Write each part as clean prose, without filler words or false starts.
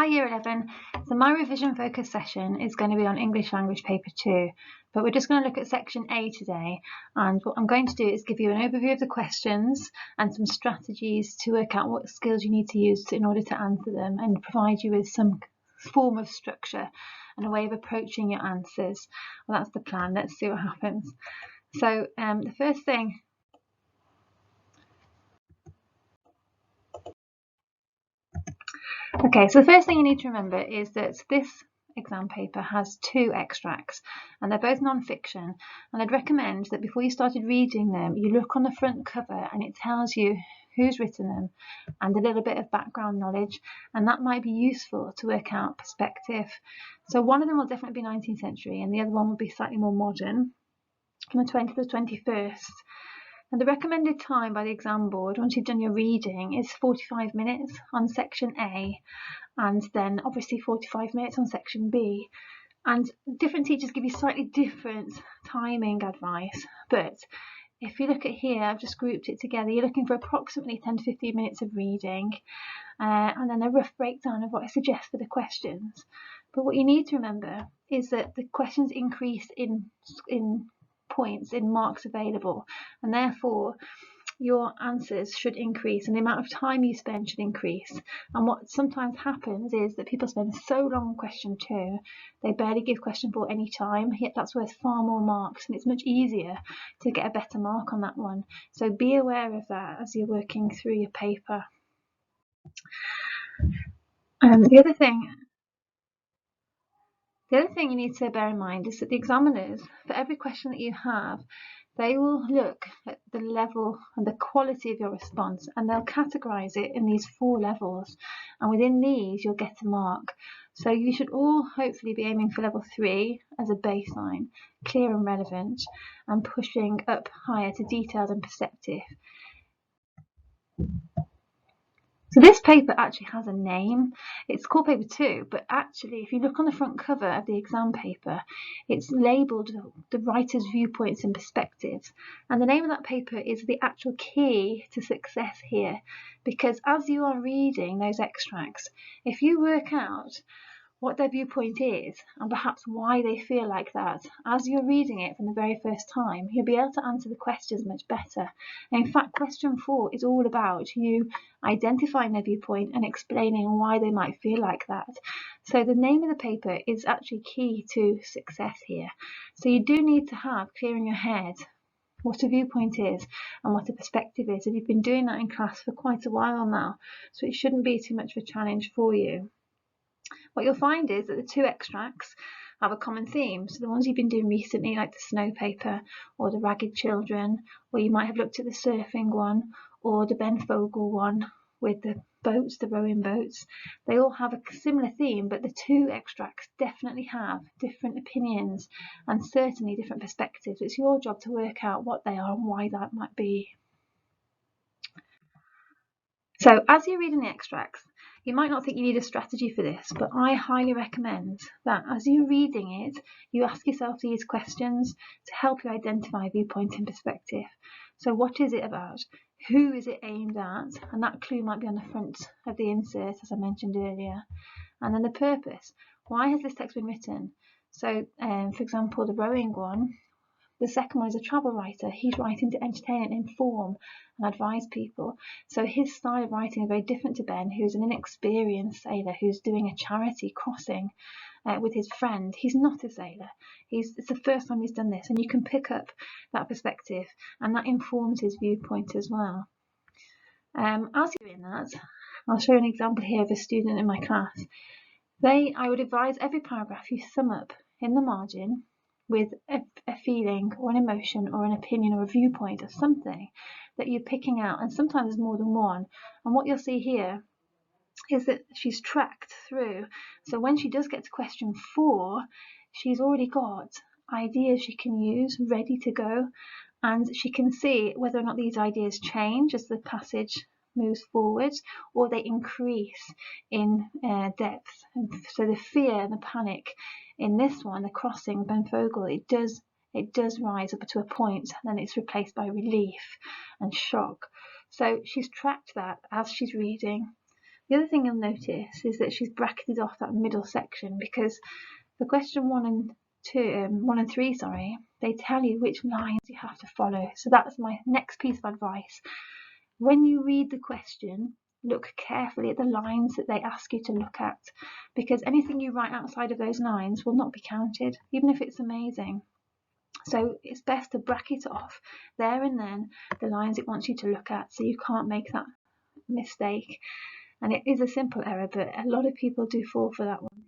Hi Year 11, so my revision focus session is going to be on English Language Paper 2, but we're just going to look at Section A today, and what I'm going to do is give you an overview of the questions and some strategies to work out what skills you need to use in order to answer them and provide you with some form of structure and a way of approaching your answers. Well, that's the plan. Let's see what happens. So the first thing so the first thing you need to remember is that this exam paper has 2 extracts and they're both non-fiction, and I'd recommend that before you started reading them you look on the front cover and it tells you who's written them and a little bit of background knowledge, and that might be useful to work out perspective. So one of them will definitely be 19th century and the other one will be slightly more modern, from the 20th to the 21st. And the recommended time by the exam board once you've done your reading is 45 minutes on section A, and then obviously 45 minutes on section B. And different teachers give you slightly different timing advice, but if you look at here, I've just grouped it together, you're looking for approximately 10 to 15 minutes of reading and then a rough breakdown of what I suggest for the questions. But what you need to remember is that the questions increase in points, in marks available, and therefore your answers should increase and the amount of time you spend should increase. And what sometimes happens is that people spend so long on question 2 they barely give question 4 any time, yet that's worth far more marks and it's much easier to get a better mark on that one. So be aware of that as you're working through your paper. The other thing you need to bear in mind is that the examiners, for every question that you have, they will look at the level and the quality of your response and they'll categorise it in these 4 levels, and within these you'll get a mark. So you should all hopefully be aiming for level 3 as a baseline, clear and relevant, and pushing up higher to detailed and perceptive. So this paper actually has a name. It's called paper 2, but actually if you look on the front cover of the exam paper, it's labelled the writer's viewpoints and perspectives. And the name of that paper is the actual key to success here, because as you are reading those extracts, if you work out what their viewpoint is and perhaps why they feel like that as you're reading it from the very first time, you'll be able to answer the questions much better. And in fact, question 4 is all about you identifying their viewpoint and explaining why they might feel like that. So the name of the paper is actually key to success here. So you do need to have clear in your head what a viewpoint is and what a perspective is, and you've been doing that in class for quite a while now, so it shouldn't be too much of a challenge for you. What you'll find is that the 2 extracts have a common theme. So the ones you've been doing recently, like the snow paper or the ragged children, or you might have looked at the surfing one or the Ben Fogle one with the boats, the rowing boats, they all have a similar theme, but the 2 extracts definitely have different opinions and certainly different perspectives. It's your job to work out what they are and why that might be. So as you're reading the extracts, you might not think you need a strategy for this, but I highly recommend that as you're reading it, you ask yourself these questions to help you identify viewpoint and perspective. So what is it about? Who is it aimed at? And that clue might be on the front of the insert, as I mentioned earlier. And then the purpose. Why has this text been written? So, for example, the rowing one, the second one is a travel writer. He's writing to entertain and inform and advise people. So his style of writing is very different to Ben, who's an inexperienced sailor who's doing a charity crossing with his friend. He's not a sailor. It's the first time he's done this, and you can pick up that perspective, and that informs his viewpoint as well. As you're in that, I'll show you an example here of a student in my class. I would advise every paragraph you sum up in the margin with a feeling or an emotion or an opinion or a viewpoint of something that you're picking out, and sometimes there's more than one. And what you'll see here is that she's tracked through. So when she does get to question 4, she's already got ideas she can use ready to go, and she can see whether or not these ideas change as the passage moves forward or they increase in depth. And so the fear and the panic in this one, the crossing Ben Fogle, it does rise up to a point, and then it's replaced by relief and shock. So she's tracked that as she's reading. The other thing you'll notice is that she's bracketed off that middle section, because for question 1 and 3, they tell you which lines you have to follow. So that's my next piece of advice. When you read the question, look carefully at the lines that they ask you to look at, because anything you write outside of those lines will not be counted, even if it's amazing. So it's best to bracket off there and then the lines it wants you to look at, so you can't make that mistake. And it is a simple error, but a lot of people do fall for that one.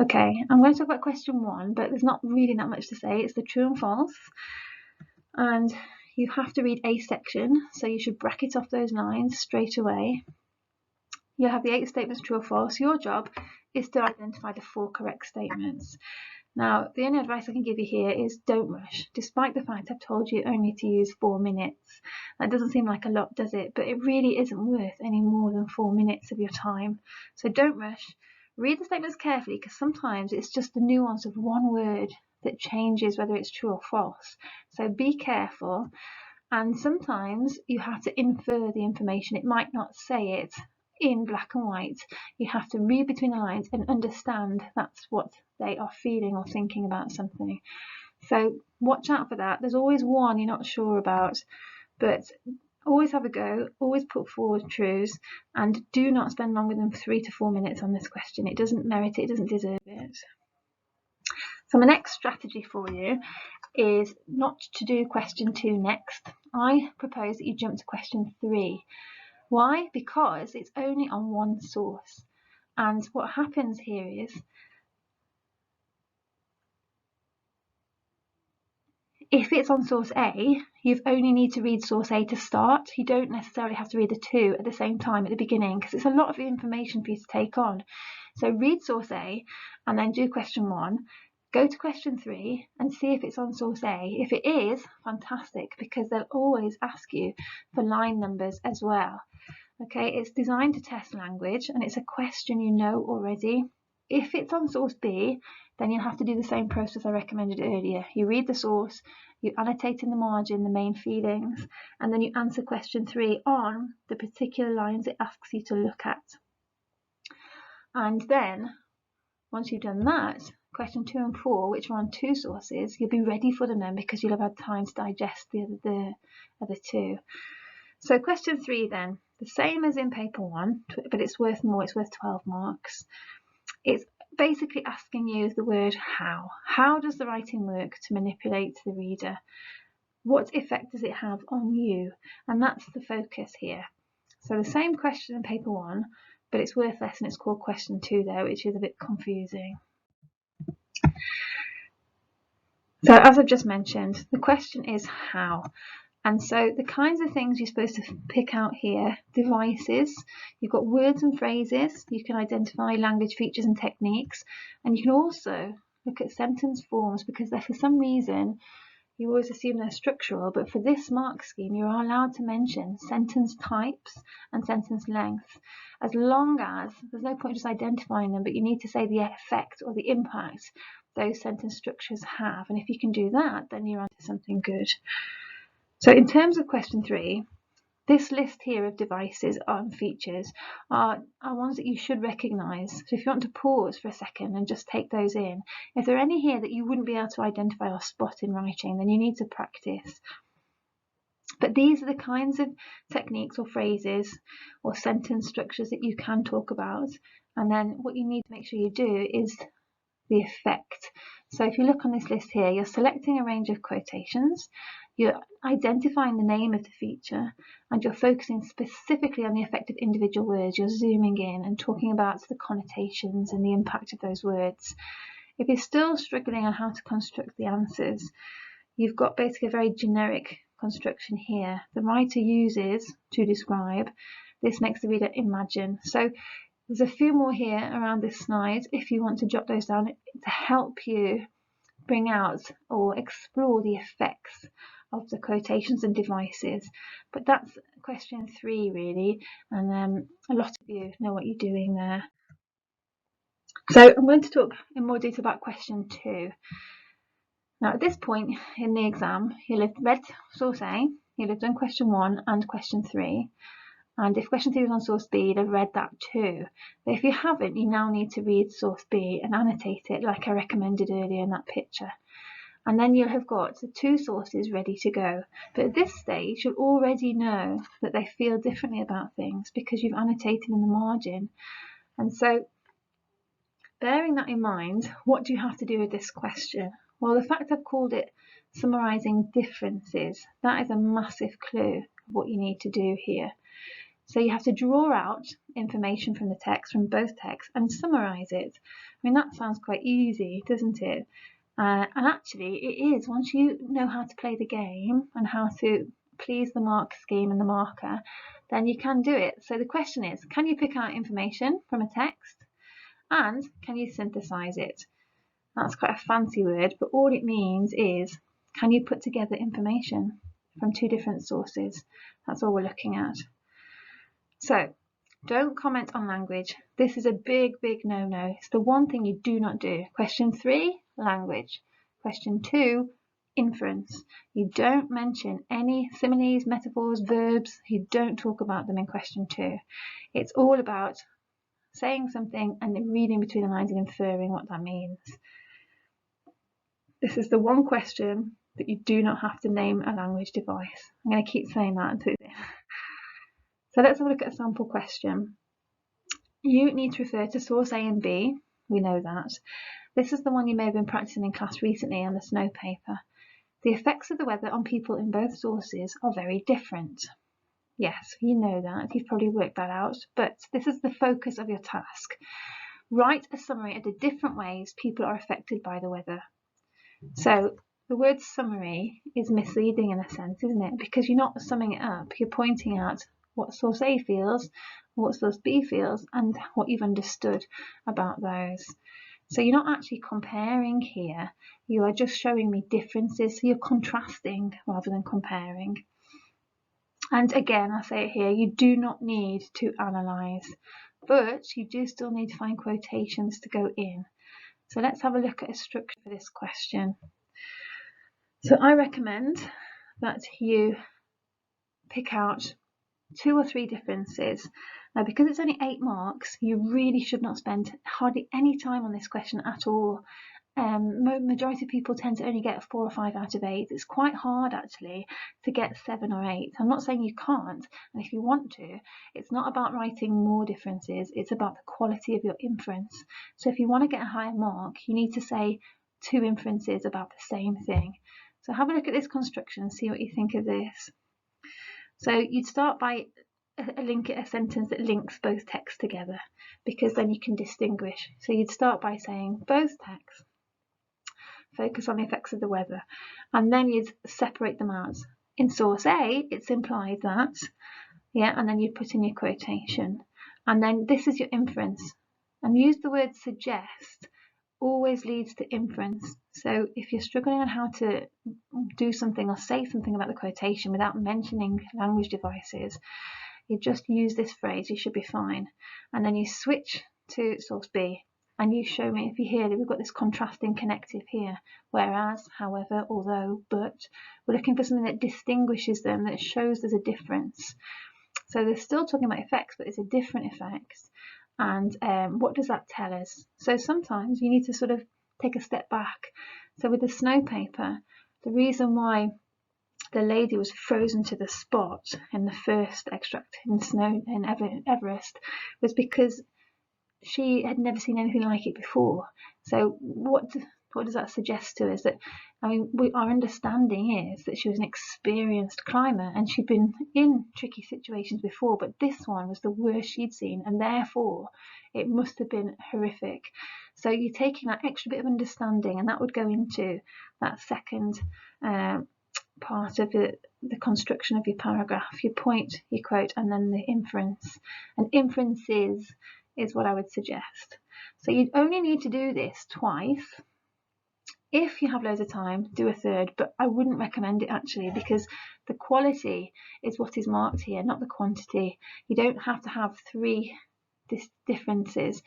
Okay, I'm going to talk about question 1, but there's not really that much to say. It's the true and false, and you have to read a section, so you should bracket off those lines straight away. You'll have the 8 statements true or false. Your job is to identify the 4 correct statements. Now, the only advice I can give you here is don't rush, despite the fact I've told you only to use 4 minutes. That doesn't seem like a lot, does it? But it really isn't worth any more than 4 minutes of your time. So don't rush. Read the statements carefully, because sometimes it's just the nuance of one word that changes whether it's true or false. So be careful. And sometimes you have to infer the information. It might not say it in black and white. You have to read between the lines and understand that's what they are feeling or thinking about something. So watch out for that. There's always one you're not sure about, but always have a go, always put forward truths, and do not spend longer than 3 to 4 minutes on this question. It doesn't merit it, it doesn't deserve it. So my next strategy for you is not to do question 2 next. I propose that you jump to question 3. Why? Because it's only on one source. And what happens here is, if it's on source A, you only need to read source A to start. You don't necessarily have to read the 2 at the same time at the beginning, because it's a lot of information for you to take on. So read source A and then do question 1. Go to question 3 and see if it's on source A. If it is, fantastic, because they'll always ask you for line numbers as well. Okay, it's designed to test language, and it's a question you know already. If it's on source B, then you'll have to do the same process I recommended earlier. You read the source, you annotate in the margin the main feelings, and then you answer question 3 on the particular lines it asks you to look at. And then, once you've done that, question 2 and 4, which are on 2 sources, you'll be ready for them then, because you'll have had time to digest the other 2. So question 3 then, the same as in paper 1, but it's worth more, it's worth 12 marks. It's basically asking you the word how. How does the writing work to manipulate the reader? What effect does it have on you? And that's the focus here. So the same question in paper 1, but it's worth less, and it's called question 2 there, which is a bit confusing. So as I've just mentioned, the question is how. And so the kinds of things you're supposed to pick out here: devices, you've got words and phrases, you can identify language features and techniques, and you can also look at sentence forms, because they're, for some reason, you always assume they're structural, but for this mark scheme you are allowed to mention sentence types and sentence length, as long as, there's no point just identifying them, but you need to say the effect or the impact those sentence structures have, and if you can do that, then you're onto something good. So in terms of question 3, this list here of devices and features are ones that you should recognise. So if you want to pause for a second and just take those in, if there are any here that you wouldn't be able to identify or spot in writing, then you need to practice. But these are the kinds of techniques or phrases or sentence structures that you can talk about. And then what you need to make sure you do is the effect. So if you look on this list here, you're selecting a range of quotations, you're identifying the name of the feature, and you're focusing specifically on the effect of individual words. You're zooming in and talking about the connotations and the impact of those words. If you're still struggling on how to construct the answers, you've got basically a very generic construction here. The writer uses to describe. This makes the reader imagine. So there's a few more here around this slide if you want to jot those down to help you bring out or explore the effects of the quotations and devices. But that's question 3 really, and a lot of you know what you're doing there. So I'm going to talk in more detail about question 2. Now at this point in the exam, you'll have read source A, you'll have done question 1 and question 3. And if question 3 was on source B, you'd have read that too. But if you haven't, you now need to read source B and annotate it like I recommended earlier in that picture. And then you'll have got the 2 sources ready to go. But at this stage, you'll already know that they feel differently about things because you've annotated in the margin. And so, bearing that in mind, what do you have to do with this question? Well, the fact I've called it summarising differences, that is a massive clue of what you need to do here. So you have to draw out information from the text, from both texts, and summarise it. I mean, that sounds quite easy, doesn't it? And actually it is. Once you know how to play the game and how to please the mark scheme and the marker, then you can do it. So the question is, can you pick out information from a text and can you synthesize it? That's quite a fancy word, but all it means is, can you put together information from 2 different sources? That's all we're looking at. So don't comment on language. This is a big no-no. It's the one thing you do not do. Question 3, language. Question 2, inference. You don't mention any similes, metaphors, verbs. You don't talk about them in question 2. It's all about saying something and reading between the lines and inferring what that means. This is the one question that you do not have to name a language device. I'm going to keep saying that until the end. So let's have a look at a sample question. You need to refer to source A and B. We know that. This is the one you may have been practicing in class recently on the snow paper. The effects of the weather on people in both sources are very different. Yes, you know that. You've probably worked that out. But this is the focus of your task. Write a summary of the different ways people are affected by the weather. So the word summary is misleading in a sense, isn't it? Because you're not summing it up. You're pointing out what source A feels, what source B feels, and what you've understood about those. So you're not actually comparing here, you are just showing me differences, so you're contrasting rather than comparing. And again, I say it here, you do not need to analyse, but you do still need to find quotations to go in. So let's have a look at a structure for this question. So I recommend that you pick out 2 or 3 differences. Now, because it's only 8 marks, you really should not spend hardly any time on this question at all. Majority of people tend to only get 4 or 5 out of 8. It's quite hard actually to get 7 or 8. I'm not saying you can't, and if you want to, it's not about writing more differences, it's about the quality of your inference. So if you want to get a higher mark, you need to say 2 inferences about the same thing. So have a look at this construction and see what you think of this. So you'd start by a sentence that links both texts together, because then you can distinguish. So you'd start by saying both texts focus on the effects of the weather, and then you'd separate them out. In source A, it's implied that, yeah, and then you'd put in your quotation, and then this is your inference. And use the word suggest always leads to inference. So if you're struggling on how to do something or say something about the quotation without mentioning language devices, you just use this phrase, you should be fine. And then you switch to source B and you show me, if you hear that we've got this contrasting connective here, whereas, however, although, but, we're looking for something that distinguishes them, that shows there's a difference. So they're still talking about effects, but it's a different effects. And what does that tell us? So sometimes you need to sort of take a step back. So with the snow paper, the reason why the lady was frozen to the spot in the first extract in Everest was because she had never seen anything like it before. So what does that suggest to us? That, I mean, our understanding is that she was an experienced climber and she'd been in tricky situations before, but this one was the worst she'd seen, and therefore it must have been horrific. So you're taking that extra bit of understanding, and that would go into that second part of the construction of your paragraph, your point, your quote, and then the inference. And inferences is what I would suggest. So you only need to do this twice. If you have loads of time, do a third, but I wouldn't recommend it actually, because the quality is what is marked here, not the quantity. You don't have to have 3 differences.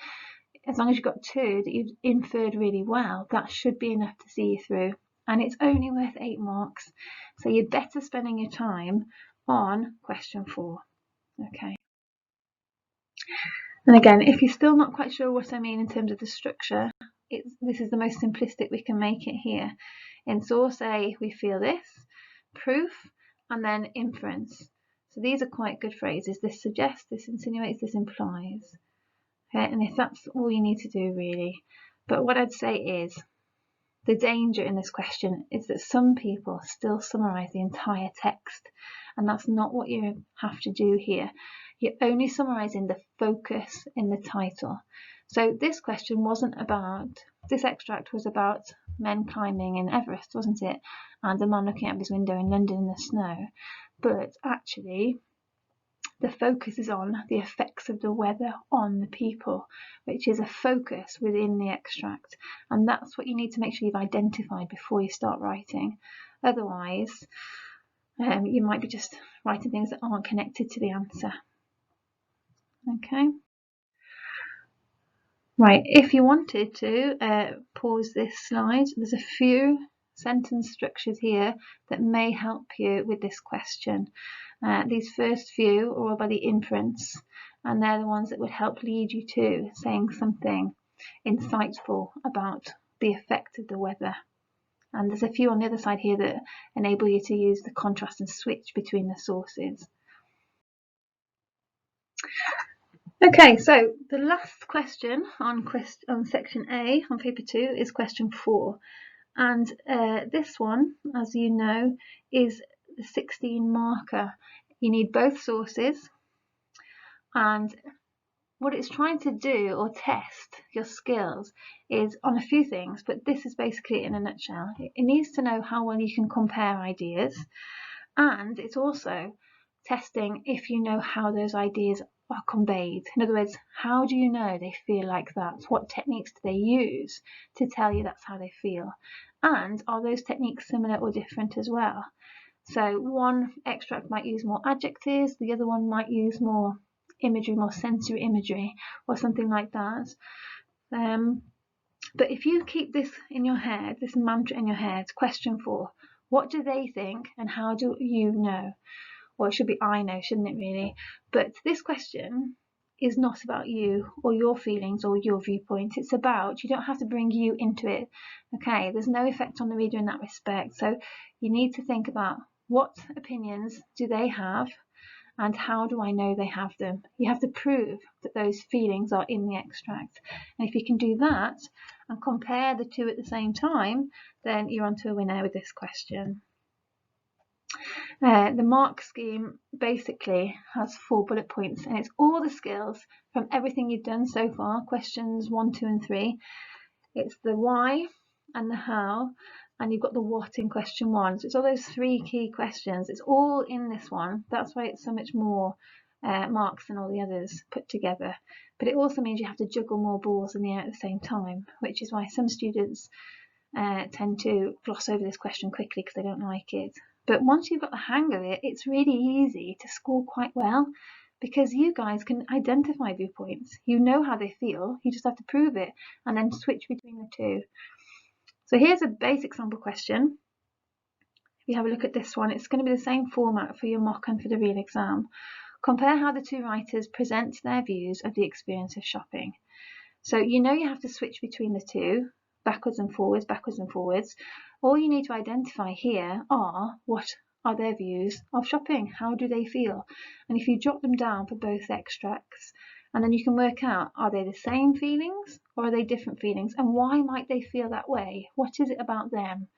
As long as you've got 2 that you've inferred really well, that should be enough to see you through. And it's only worth 8 marks. So you're better spending your time on question 4. Okay. And again, if you're still not quite sure what I mean in terms of the structure, this is the most simplistic we can make it here. In source A, we feel this, proof, and then inference. So these are quite good phrases. This suggests, this insinuates, this implies. Okay, and if that's all you need to do, really. But what I'd say is, the danger in this question is that some people still summarise the entire text, and that's not what you have to do here. You're only summarising the focus in the title. So this question wasn't about, this extract was about men climbing in Everest, wasn't it? And a man looking out of his window in London in the snow. But actually, the focus is on the effects of the weather on the people, which is a focus within the extract. And that's what you need to make sure you've identified before you start writing. Otherwise, you might be just writing things that aren't connected to the answer. Okay. Right, if you wanted to pause this slide, there's a few sentence structures here that may help you with this question. These first few are all by the inference, and they're the ones that would help lead you to saying something insightful about the effect of the weather. And there's a few on the other side here that enable you to use the contrast and switch between the sources. Okay, so the last question on section A on paper 2 is question 4. And this one, as you know, is the 16 marker. You need both sources, and what it's trying to do or test your skills is on a few things, but this is basically in a nutshell. It needs to know how well you can compare ideas, and it's also testing if you know how those ideas are conveyed. In other words, how do you know they feel like that? What techniques do they use to tell you that's how they feel? And are those techniques similar or different as well? So one extract might use more adjectives, the other one might use more imagery, more sensory imagery, or something like that. But if you keep this in your head, this mantra in your head, question 4, what do they think and how do you know? Or it should be I know, shouldn't it really? But this question is not about you or your feelings or your viewpoint. It's about, you don't have to bring you into it. Okay, there's no effect on the reader in that respect. So you need to think about what opinions do they have and how do I know they have them? You have to prove that those feelings are in the extract. And if you can do that and compare the two at the same time, then you're onto a winner with this question. The mark scheme basically has 4 bullet points, and it's all the skills from everything you've done so far, questions 1, 2 and 3. It's the why and the how, and you've got the what in question 1. So it's all those 3 key questions. It's all in this one. That's why it's so much more marks than all the others put together. But it also means you have to juggle more balls in the air at the same time, which is why some students tend to gloss over this question quickly because they don't like it. But once you've got the hang of it, it's really easy to score quite well because you guys can identify viewpoints. You know how they feel, you just have to prove it and then switch between the two. So here's a basic sample question. If you have a look at this one, it's going to be the same format for your mock and for the real exam. Compare how the 2 writers present their views of the experience of shopping. So you know you have to switch between the two, backwards and forwards, backwards and forwards. All you need to identify here are what are their views of shopping, how do they feel? And if you jot them down for both extracts, and then you can work out, are they the same feelings or are they different feelings? And why might they feel that way? What is it about them?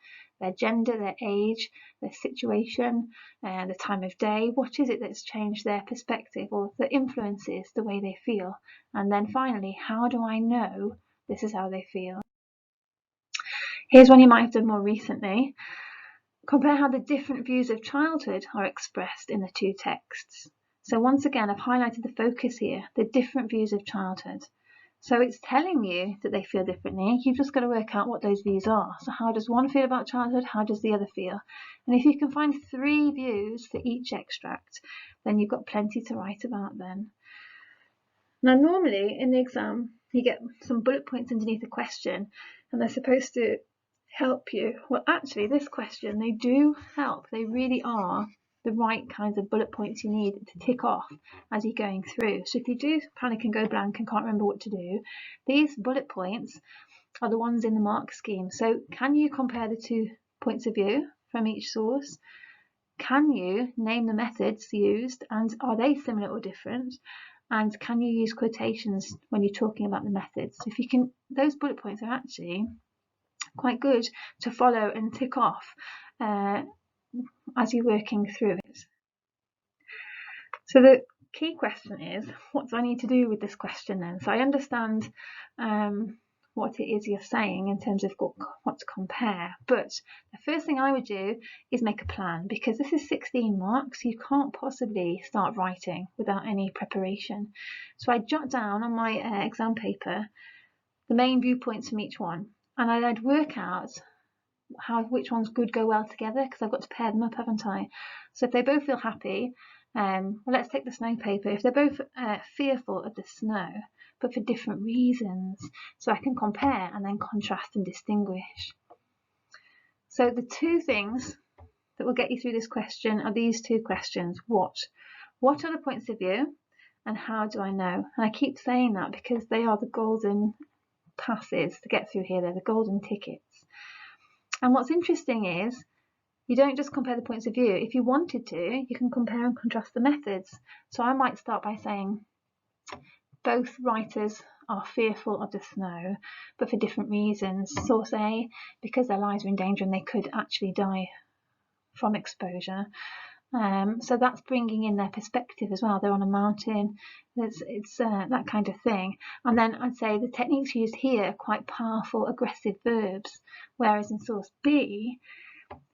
Their gender, their age, their situation, the time of day. What is it that's changed their perspective or that influences the way they feel? And then finally, how do I know this is how they feel? Here's one you might have done more recently. Compare how the different views of childhood are expressed in the 2 texts. So once again, I've highlighted the focus here, the different views of childhood. So it's telling you that they feel differently. You've just got to work out what those views are. So how does one feel about childhood? How does the other feel? And if you can find 3 views for each extract, then you've got plenty to write about then. Now, normally in the exam, you get some bullet points underneath the question, and they're supposed to help you. Well, actually, this question, they do help. They really are the right kinds of bullet points you need to tick off as you're going through. So if you do panic and go blank and can't remember what to do, these bullet points are the ones in the mark scheme. So can you compare the 2 points of view from each source? Can you name the methods used, and are they similar or different? And can you use quotations when you're talking about the methods? If you can, those bullet points are actually quite good to follow and tick off as you're working through it. So the key question is, what do I need to do with this question then? So I understand what it is you're saying in terms of what to compare, but the first thing I would do is make a plan, because this is 16 marks. You can't possibly start writing without any preparation. So I jot down on my exam paper the main viewpoints from each one, and I'd work out which ones could go well together, because I've got to pair them up, haven't I? So if they both feel happy, well, let's take the snow paper. If they're both fearful of the snow, but for different reasons, so I can compare and then contrast and distinguish. So the 2 things that will get you through this question are these 2 questions. What are the points of view, and how do I know? And I keep saying that because they are the golden passes to get through here. They're the golden tickets. And what's interesting is, you don't just compare the points of view. If you wanted to, you can compare and contrast the methods. So I might start by saying both writers are fearful of the snow, but for different reasons. Source A, because their lives are in danger and they could actually die from exposure. So that's bringing in their perspective as well. They're on a mountain. It's that kind of thing. And then I'd say the techniques used here are quite powerful, aggressive verbs, whereas in source B,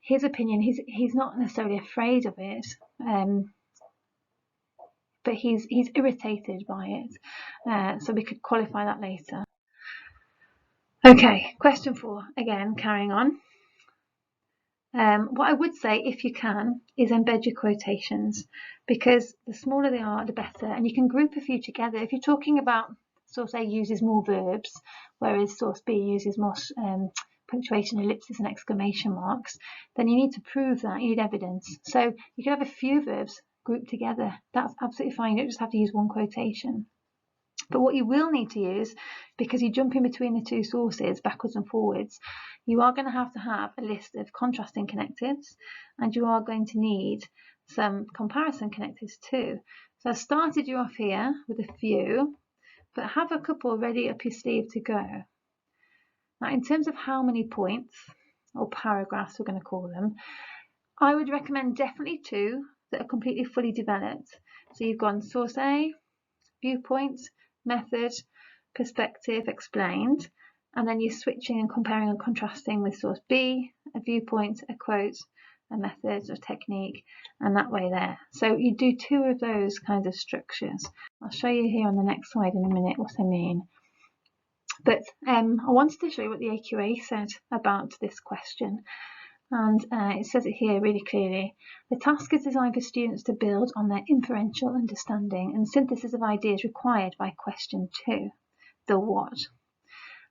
his opinion, he's not necessarily afraid of it, but he's irritated by it. So we could qualify that later. Okay, question 4, again, carrying on. What I would say, if you can, is embed your quotations, because the smaller they are, the better, and you can group a few together. If you're talking about source A uses more verbs, whereas source B uses more punctuation, ellipses and exclamation marks, then you need to prove that. You need evidence. So you can have a few verbs grouped together. That's absolutely fine. You don't just have to use one quotation. But what you will need to use, because you jump in between the 2 sources backwards and forwards, you are going to have a list of contrasting connectives, and you are going to need some comparison connectives too. So I've started you off here with a few, but have a couple ready up your sleeve to go. Now, in terms of how many points, or paragraphs we're going to call them, I would recommend definitely 2 that are completely fully developed. So you've gone source A, viewpoint, method, perspective, explained, and then you're switching and comparing and contrasting with source B, a viewpoint, a quote, a method, a technique, and that way there. So you do 2 of those kinds of structures. I'll show you here on the next slide in a minute what I mean. But I wanted to show you what the AQA said about this question. And it says it here really clearly. The task is designed for students to build on their inferential understanding and synthesis of ideas required by question 2, the what,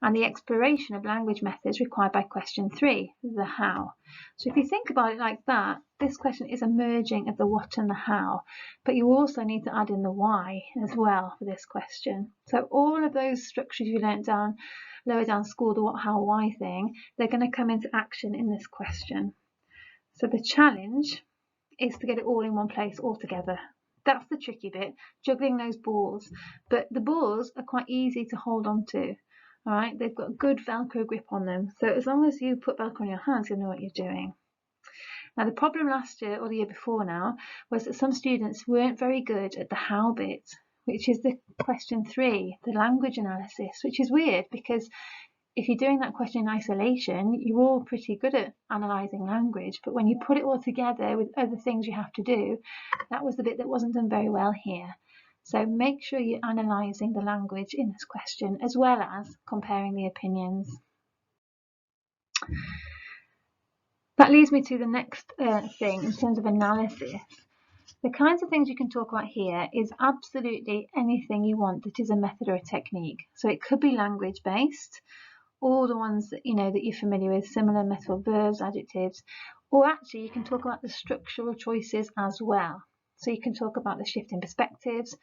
and the exploration of language methods required by question 3, the how. So if you think about it like that, this question is a merging of the what and the how, but you also need to add in the why as well for this question. So all of those structures you learnt lower down school, the what, how, why thing, they're going to come into action in this question. So the challenge is to get it all in one place all together. That's the tricky bit, juggling those balls. But the balls are quite easy to hold on to. All right, they've got a good Velcro grip on them. So as long as you put Velcro on your hands, you'll know what you're doing. Now, the problem last year or the year before now was that some students weren't very good at the how bit, which is the question 3, the language analysis, which is weird because if you're doing that question in isolation, you're all pretty good at analysing language, but when you put it all together with other things you have to do, that was the bit that wasn't done very well here. So make sure you're analysing the language in this question as well as comparing the opinions. That leads me to the next thing in terms of analysis. The kinds of things you can talk about here is absolutely anything you want that is a method or a technique. So it could be language based, all the ones that that you're familiar with, similar method verbs, adjectives, Or actually, you can talk about the structural choices as well. So you can talk about the shift in perspectives,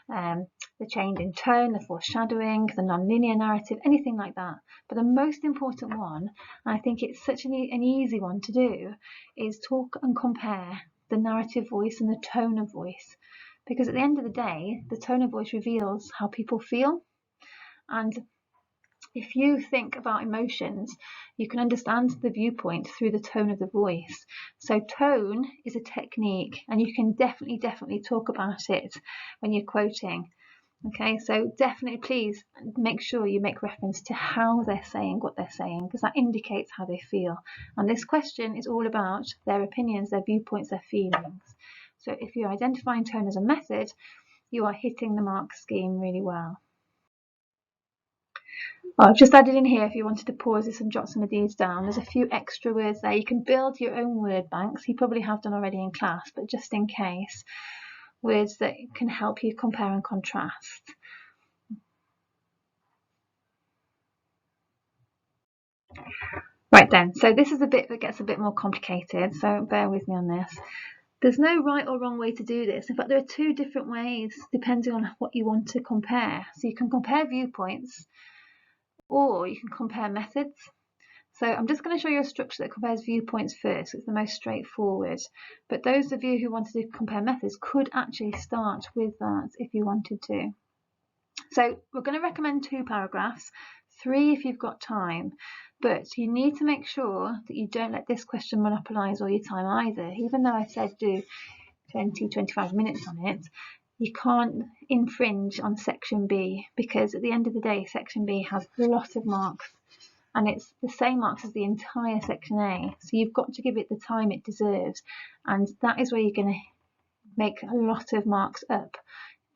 the change in tone, the foreshadowing, the non-linear narrative, anything like that. But the most important one, and I think it's such an easy one to do, is talk and compare the narrative voice and the tone of voice. Because at the end of the day, the tone of voice reveals how people feel. And if you think about emotions, you can understand the viewpoint through the tone of the voice. So tone is a technique, and you can definitely talk about it when you're quoting. Okay, so definitely please make sure you make reference to how they're saying what they're saying, because that indicates how they feel. And this question is all about their opinions, their viewpoints, their feelings. So if you're identifying tone as a method, you are hitting the mark scheme really well. I've just added in here, if you wanted to pause this and jot some of these down, there's a few extra words there. You can build your own word banks. You probably have done already in class, but just in case, words that can help you compare and contrast. Right then, so this is a bit that gets a bit more complicated, so bear with me on this. There's no right or wrong way to do this. In fact, there are two different ways depending on what you want to compare. So you can compare viewpoints, or you can compare methods. So I'm just going to show you a structure that compares viewpoints first. It's the most straightforward. But those of you who wanted to compare methods could actually start with that if you wanted to. So we're going to recommend 2 paragraphs, 3 if you've got time. But you need to make sure that you don't let this question monopolise all your time either. Even though I said do 20-25 minutes on it, you can't infringe on section B, because at the end of the day, section B has a lot of marks. And it's the same marks as the entire section A. So you've got to give it the time it deserves. And that is where you're going to make a lot of marks up.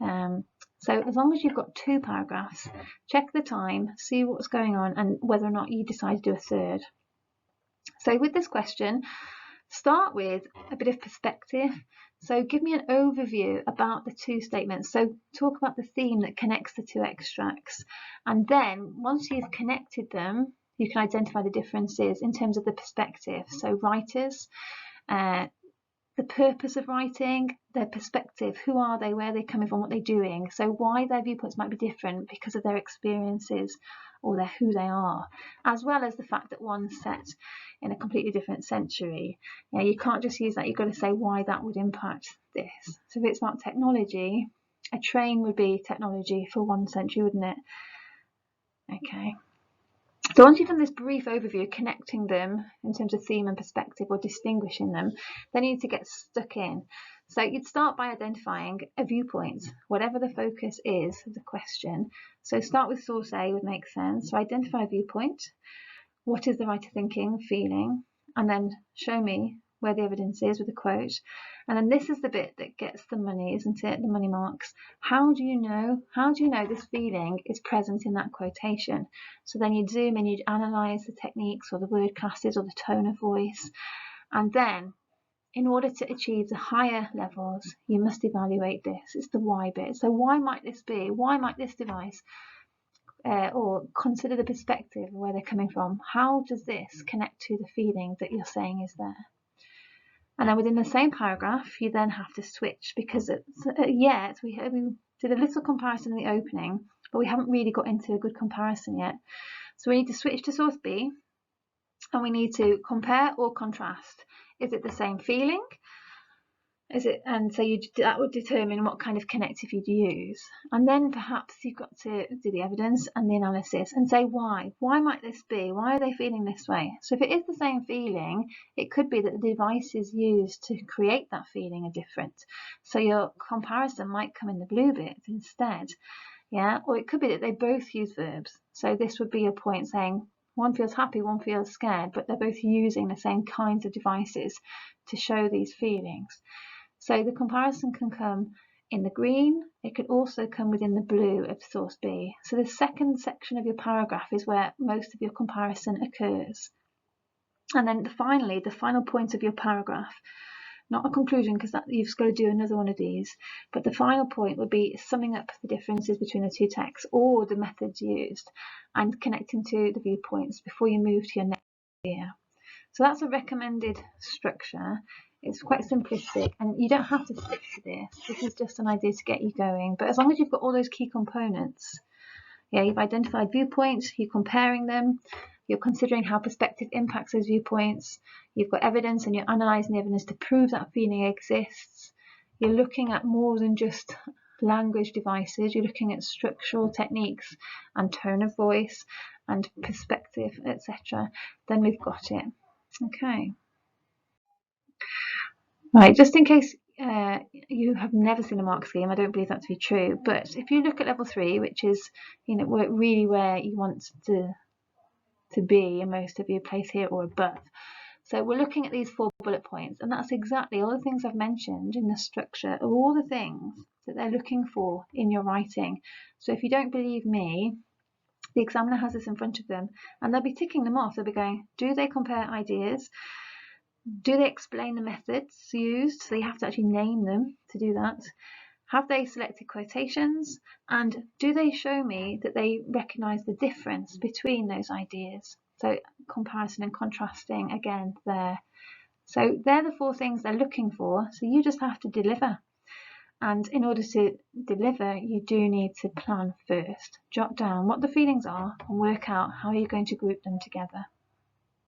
So as long as you've got 2 paragraphs, check the time, see what's going on, and whether or not you decide to do a third. So with this question, start with a bit of perspective. So give me an overview about the 2 statements. So talk about the theme that connects the 2 extracts. And then once you've connected them, you can identify the differences in terms of the perspective. So writers, the purpose of writing, their perspective, who are they, where are they coming from, what they're doing. So why their viewpoints might be different because of their experiences or who they are, as well as the fact that one's set in a completely different century. You can't just use that, you've got to say why that would impact this. So if it's about technology, a train would be technology for one century, wouldn't it? Okay. So once you've done this brief overview, connecting them in terms of theme and perspective or distinguishing them, then you need to get stuck in. So you'd start by identifying a viewpoint, whatever the focus is of the question. So start with source A would make sense. So identify a viewpoint. What is the writer thinking, feeling? And then show me where the evidence is with a quote. And then this is the bit that gets the money, isn't it? The money marks. How do you know? How do you know this feeling is present in that quotation? So then you'd zoom in, you'd analyse the techniques or the word classes or the tone of voice. And then in order to achieve the higher levels, you must evaluate this. It's the why bit. So why might this be? Why might this device? Or consider the perspective of where they're coming from. How does this connect to the feeling that you're saying is there? And then within the same paragraph, you then have to switch, because yet we did a little comparison in the opening, but we haven't really got into a good comparison yet. So we need to switch to source B, and we need to compare or contrast. Is it the same feeling? Is it? And so that would determine what kind of connective you'd use. And then perhaps you've got to do the evidence and the analysis and say why. Why might this be? Why are they feeling this way? So if it is the same feeling, it could be that the devices used to create that feeling are different. So your comparison might come in the blue bit instead. Yeah, or it could be that they both use verbs. So this would be your point, saying one feels happy, one feels scared, but they're both using the same kinds of devices to show these feelings. So the comparison can come in the green, it could also come within the blue of source B. So the second section of your paragraph is where most of your comparison occurs. And then finally, the final point of your paragraph, not a conclusion because you've got to do another one of these, but the final point would be summing up the differences between the 2 texts or the methods used and connecting to the viewpoints before you move to your next idea. So that's a recommended structure. It's quite simplistic, and you don't have to stick to this. This is just an idea to get you going. But as long as you've got all those key components, yeah, you've identified viewpoints, you're comparing them, you're considering how perspective impacts those viewpoints, you've got evidence and you're analysing the evidence to prove that feeling exists, you're looking at more than just language devices, you're looking at structural techniques and tone of voice and perspective, etc., then we've got it. Okay. Right, just in case you have never seen a mark scheme, I don't believe that to be true, but if you look at level 3, which is, you know, really where you want to be, and most of you place here or above. So we're looking at these 4 bullet points, and that's exactly all the things I've mentioned in the structure are all the things that they're looking for in your writing. So if you don't believe me, the examiner has this in front of them and they'll be ticking them off. They'll be going, do they compare ideas? Do they explain the methods used? So you have to actually name them to do that. Have they selected quotations? And do they show me that they recognise the difference between those ideas? So comparison and contrasting again there. So they're the 4 things they're looking for. So you just have to deliver. And in order to deliver, you do need to plan first. Jot down what the feelings are and work out how you're going to group them together.